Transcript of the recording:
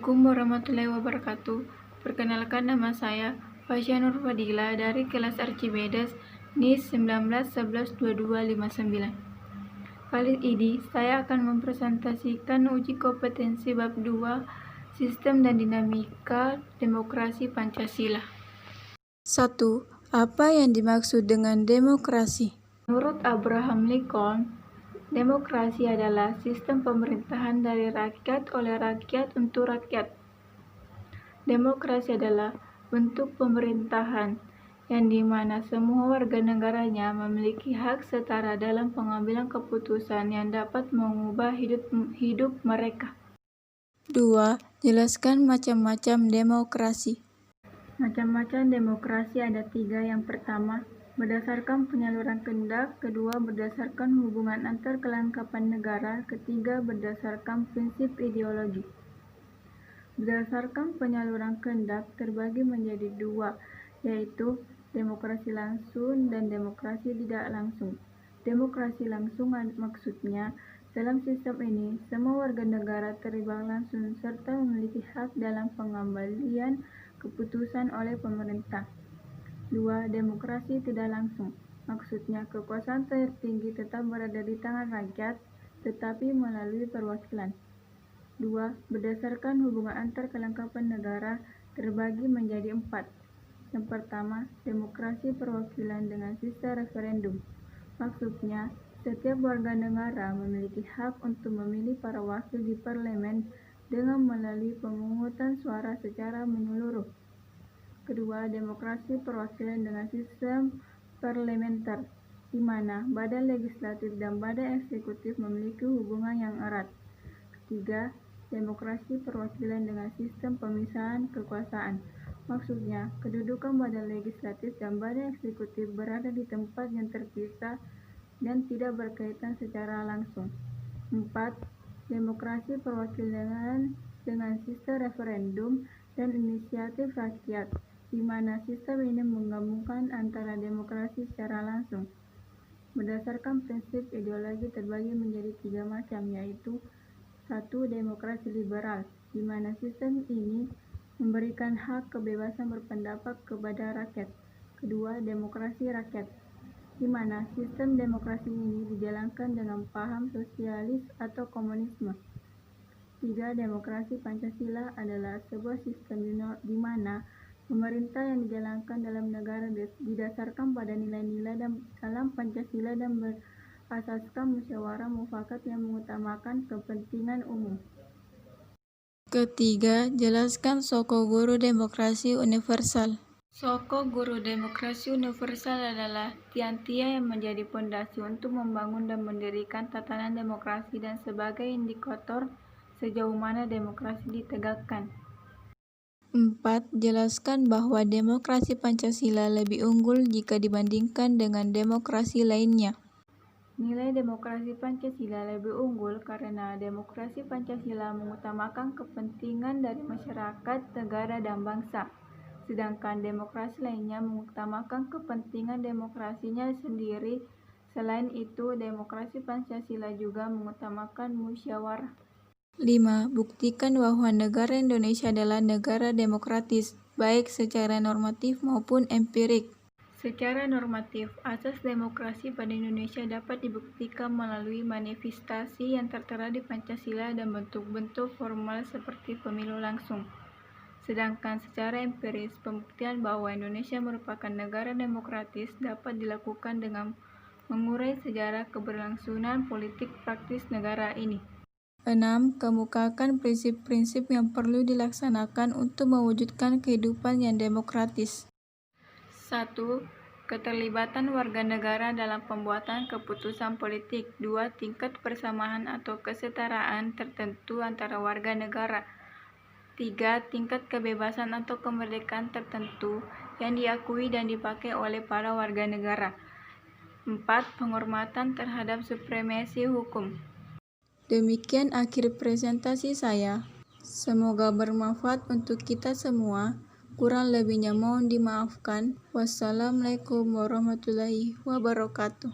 Assalamualaikum warahmatullahi wabarakatuh. Perkenalkan, nama saya Fasya Nur Fadila dari kelas Archimedes NIS 19112259. Kali ini saya akan mempresentasikan uji kompetensi bab 2 Sistem dan Dinamika Demokrasi Pancasila. 1. Apa yang dimaksud dengan demokrasi? Menurut Abraham Lincoln, demokrasi adalah sistem pemerintahan dari rakyat oleh rakyat untuk rakyat. Demokrasi adalah bentuk pemerintahan yang dimana semua warga negaranya memiliki hak setara dalam pengambilan keputusan yang dapat mengubah hidup mereka. 2. Jelaskan macam-macam demokrasi. Macam-macam demokrasi ada 3. Yang pertama, berdasarkan penyaluran kehendak. Kedua, berdasarkan hubungan antar kelengkapan negara. Ketiga, berdasarkan prinsip ideologi. Berdasarkan penyaluran kehendak terbagi menjadi 2, yaitu demokrasi langsung dan demokrasi tidak langsung. Demokrasi langsung maksudnya, dalam sistem ini, semua warga negara terlibat langsung serta memiliki hak dalam pengambilan keputusan oleh pemerintah. 2. Demokrasi tidak langsung. Maksudnya, kekuasaan tertinggi tetap berada di tangan rakyat, tetapi melalui perwakilan. 2. Berdasarkan hubungan antar kelengkapan negara terbagi menjadi 4. Yang pertama, demokrasi perwakilan dengan sistem referendum. Maksudnya, setiap warga negara memiliki hak untuk memilih para wakil di parlemen dengan melalui pemungutan suara secara menyeluruh. Kedua, demokrasi perwakilan dengan sistem parlementer, di mana badan legislatif dan badan eksekutif memiliki hubungan yang erat. Ketiga, demokrasi perwakilan dengan sistem pemisahan kekuasaan. Maksudnya, kedudukan badan legislatif dan badan eksekutif berada di tempat yang terpisah dan tidak berkaitan secara langsung. 4. Demokrasi perwakilan dengan sistem referendum dan inisiatif rakyat, di mana sistem ini menggabungkan antara demokrasi secara langsung. Berdasarkan prinsip ideologi terbagi menjadi 3 macam, yaitu 1. Demokrasi liberal, di mana sistem ini memberikan hak kebebasan berpendapat kepada rakyat. Kedua, demokrasi rakyat, di mana sistem demokrasi ini dijalankan dengan paham sosialis atau komunisme. 3. Demokrasi Pancasila adalah sebuah sistem di mana pemerintah yang dijalankan dalam negara didasarkan pada nilai-nilai dalam Pancasila dan berasaskan musyawarah mufakat yang mengutamakan kepentingan umum. Ketiga, jelaskan Soko Guru Demokrasi Universal. Soko Guru Demokrasi Universal adalah tiang-tiang yang menjadi pondasi untuk membangun dan mendirikan tatanan demokrasi dan sebagai indikator sejauh mana demokrasi ditegakkan. 4. Jelaskan bahwa demokrasi Pancasila lebih unggul jika dibandingkan dengan demokrasi lainnya. Nilai demokrasi Pancasila lebih unggul karena demokrasi Pancasila mengutamakan kepentingan dari masyarakat, negara, dan bangsa, sedangkan demokrasi lainnya mengutamakan kepentingan demokrasinya sendiri. Selain itu, demokrasi Pancasila juga mengutamakan musyawarah. 5. Buktikan bahwa negara Indonesia adalah negara demokratis, baik secara normatif maupun empirik. Secara normatif, asas demokrasi pada Indonesia dapat dibuktikan melalui manifestasi yang tertera di Pancasila dan bentuk-bentuk formal seperti pemilu langsung. Sedangkan secara empiris, pembuktian bahwa Indonesia merupakan negara demokratis dapat dilakukan dengan mengurai sejarah keberlangsungan politik praktis negara ini. 6. Kemukakan prinsip-prinsip yang perlu dilaksanakan untuk mewujudkan kehidupan yang demokratis. 1. Keterlibatan warga negara dalam pembuatan keputusan politik. 2. Tingkat persamaan atau kesetaraan tertentu antara warga negara. 3. Tingkat kebebasan atau kemerdekaan tertentu yang diakui dan dipakai oleh para warga negara. 4. Penghormatan terhadap supremasi hukum. Demikian akhir presentasi saya. Semoga bermanfaat untuk kita semua. Kurang lebihnya mohon dimaafkan. Wassalamualaikum warahmatullahi wabarakatuh.